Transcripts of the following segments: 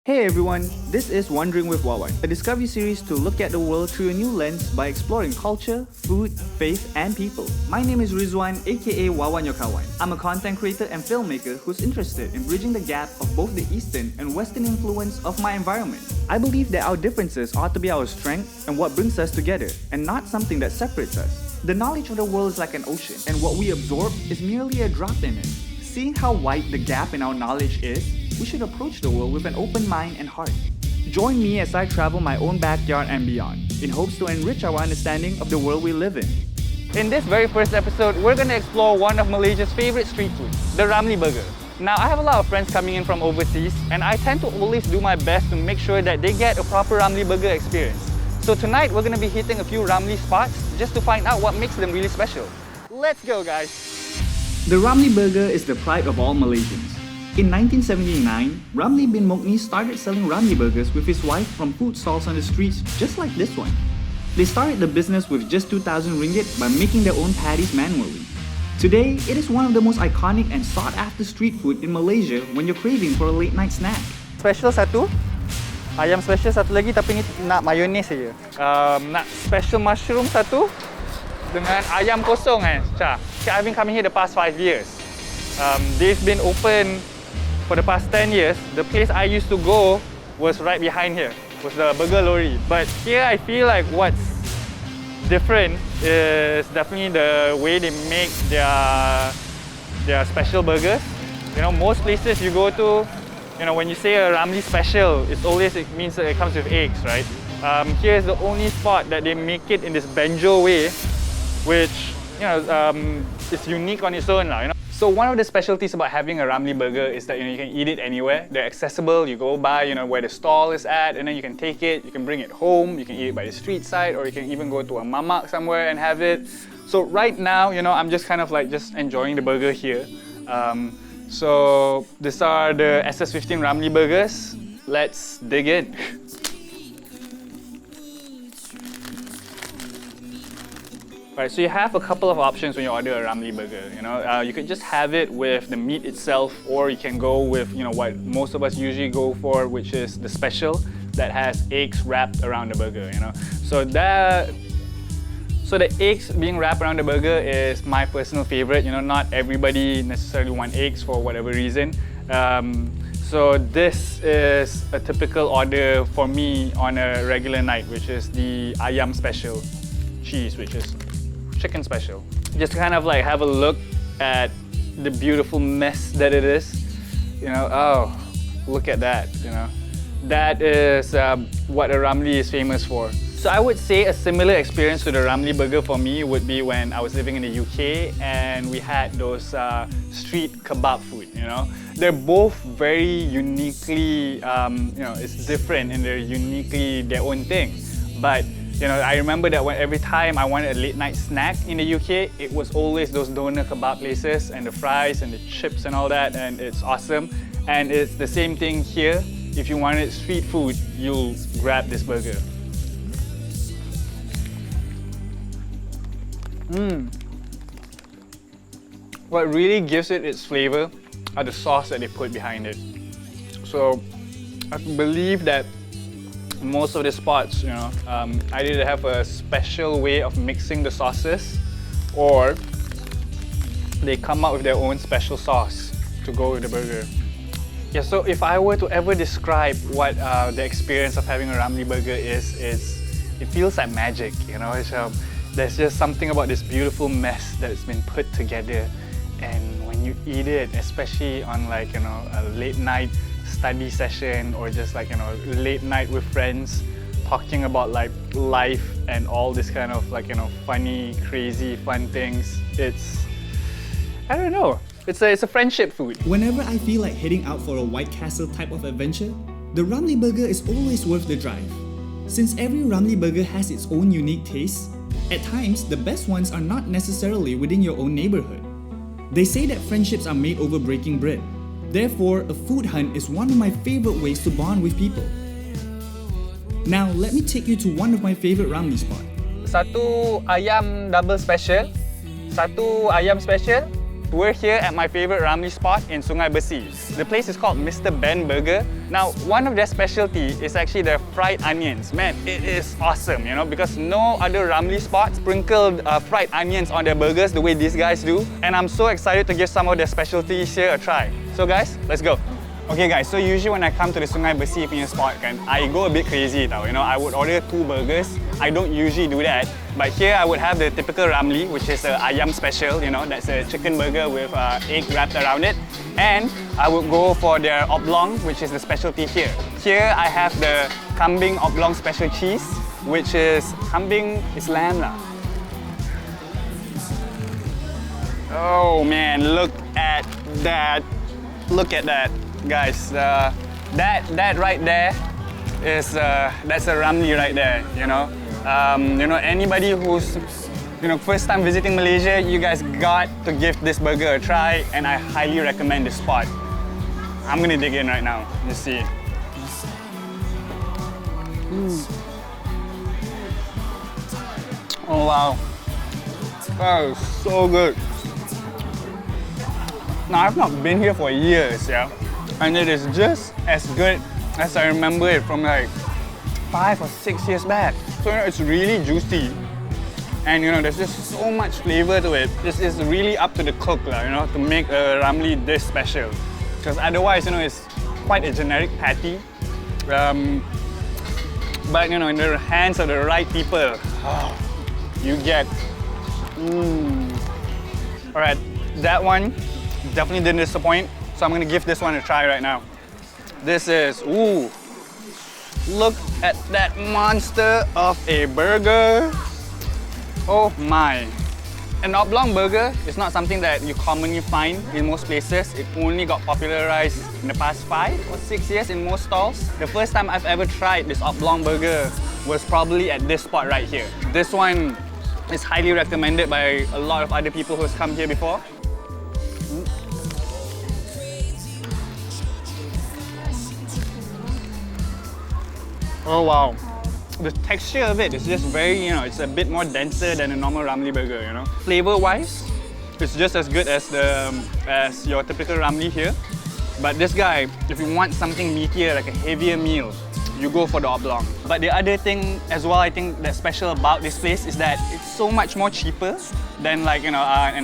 Hey everyone, this is Wandering with Wawan, a discovery series to look at the world through a new lens by exploring culture, food, faith, and people. My name is Rizwan, aka Wawan Your Kawan. I'm a content creator and filmmaker who's interested in bridging the gap of both the Eastern and Western influence of my environment. I believe that our differences ought to be our strength and what brings us together, and not something that separates us. The knowledge of the world is like an ocean, and what we absorb is merely a drop in it. Seeing how wide the gap in our knowledge is, we should approach the world with an open mind and heart. Join me as I travel my own backyard and beyond, in hopes to enrich our understanding of the world we live in. In this very first episode, we're going to explore one of Malaysia's favorite street food, the Ramly Burger. Now, I have a lot of friends coming in from overseas, and I tend to always do my best to make sure that they get a proper Ramly Burger experience. So tonight, we're going to be hitting a few Ramly spots just to find out what makes them really special. Let's go, guys! The Ramly Burger is the pride of all Malaysians. In 1979, Ramly bin Mokni started selling Ramly burgers with his wife from food stalls on the streets just like this one. They started the business with just 2,000 ringgit by making their own patties manually. Today, it is one of the most iconic and sought after street food in Malaysia when you're craving for a late night snack. Special satu, ayam special satu lagi tapi ni nak mayonnaise saja. Nak special mushroom satu dengan ayam kosong Syah. I've been coming here the past 5 years. They've been open for the past 10 years. The place I used to go was right behind here, was the burger lorry. But here I feel like what's different is definitely the way they make their special burgers. You know, most places you go to, you know, when you say a Ramly special, it means that it comes with eggs, right? Here's the only spot that they make it in this banjo way, which, you know, is unique on its own, you know. So one of the specialties about having a Ramly burger is that, you know, you can eat it anywhere. They're accessible. You go by, you know, where the stall is at, and then you can take it. You can bring it home. You can eat it by the street side, or you can even go to a mamak somewhere and have it. So right now, you know, I'm just kind of like just enjoying the burger here. So these are the SS15 Ramly burgers. Let's dig in. Right, so you have a couple of options when you order a Ramly burger. You know, you could just have it with the meat itself, or you can go with, you know, what most of us usually go for, which is the special that has eggs wrapped around the burger. You know, so the eggs being wrapped around the burger is my personal favorite. You know, not everybody necessarily want eggs for whatever reason. So this is a typical order for me on a regular night, which is the ayam special cheese, which is chicken special. Just to kind of like have a look at the beautiful mess that it is. You know, oh, look at that, you know. That is what a Ramly is famous for. So I would say a similar experience to the Ramly burger for me would be when I was living in the UK and we had those street kebab food, you know. They're both very uniquely, you know, it's different and they're uniquely their own thing. But you know, I remember that every time I wanted a late night snack in the UK, it was always those doner kebab places and the fries and the chips and all that, and it's awesome. And it's the same thing here. If you wanted street food, you'll grab this burger. What really gives it its flavor are the sauce that they put behind it. So I believe that most of the spots, you know, either they have a special way of mixing the sauces, or they come up with their own special sauce to go with the burger. Yeah, so if I were to ever describe what the experience of having a Ramly burger is it feels like magic, you know. There's just something about this beautiful mess that's been put together, and when you eat it, especially on like, you know, a late night study session, or just like, you know, late night with friends talking about like life and all this kind of like, you know, funny, crazy, fun things. It's, I don't know, it's a friendship food. Whenever I feel like heading out for a White Castle type of adventure, the Ramly burger is always worth the drive. Since every Ramly burger has its own unique taste, at times the best ones are not necessarily within your own neighborhood. They say that friendships are made over breaking bread. Therefore, a food hunt is one of my favorite ways to bond with people. Now, let me take you to one of my favorite Ramly spots. Satu ayam double special, satu ayam special, We're here at my favorite ramly spot in Sungai Besi. The place is called Mr. Ben Burger. Now, one of their specialty is actually their fried onions. Man, it is awesome, you know, because no other ramly spot sprinkled fried onions on their burgers the way these guys do. And I'm so excited to give some of their specialties here a try. So guys, let's go. Okay guys, so usually when I come to the Sungai Besi punya spot kan, I go a bit crazy tau, you know, I would order 2 burgers. I don't usually do that, but here I would have the typical ramly, which is a ayam special, you know, that's a chicken burger with egg wrapped around it. And I would go for their oblong, which is the specialty here. Here I have the kambing oblong special cheese, which is kambing is lamb lah. Oh man, look at that. Look at that. Guys, that right there is that's a ramly right there. You know, anybody who's first time visiting Malaysia, you guys got to give this burger a try, and I highly recommend this spot. I'm gonna dig in right now. You see. Oh wow, that is so good. Now I've not been here for years, yeah. And it is just as good as I remember it from like 5 or 6 years back. So it's really juicy, and there's just so much flavor to it. This is really up to the cook, to make a ramly this special. Because otherwise, it's quite a generic patty. But in the hands of the right people, you get. All right, that one definitely didn't disappoint. So I'm gonna give this one a try right now. This is, look at that monster of a burger. Oh my. An oblong burger is not something that you commonly find in most places. It only got popularized in the past 5 or 6 years in most stalls. The first time I've ever tried this oblong burger was probably at this spot right here. This one is highly recommended by a lot of other people who's come here before. Oh wow, the texture of it is just very, it's a bit more denser than a normal ramly burger, Flavor-wise, it's just as good as as your typical ramly here. But this guy, if you want something meatier, like a heavier meal, you go for the oblong. But the other thing as well, I think that's special about this place is that it's so much more cheaper than like, an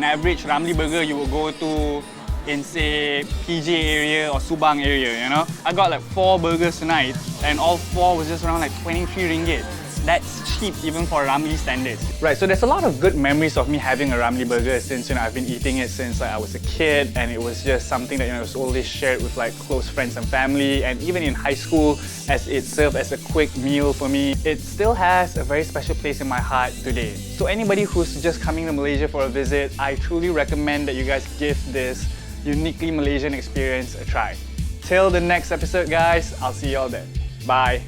average ramly burger you will go to in say PJ area or Subang area, I got like 4 burgers tonight and all 4 was just around like 23 ringgit. That's cheap even for ramly standards. Right, so there's a lot of good memories of me having a ramly burger since I've been eating it since I was a kid, and it was just something that was always shared with like close friends and family, and even in high school as it served as a quick meal for me. It still has a very special place in my heart today. So anybody who's just coming to Malaysia for a visit, I truly recommend that you guys give this uniquely Malaysian experience a try. Till the next episode guys, I'll see you all then. Bye.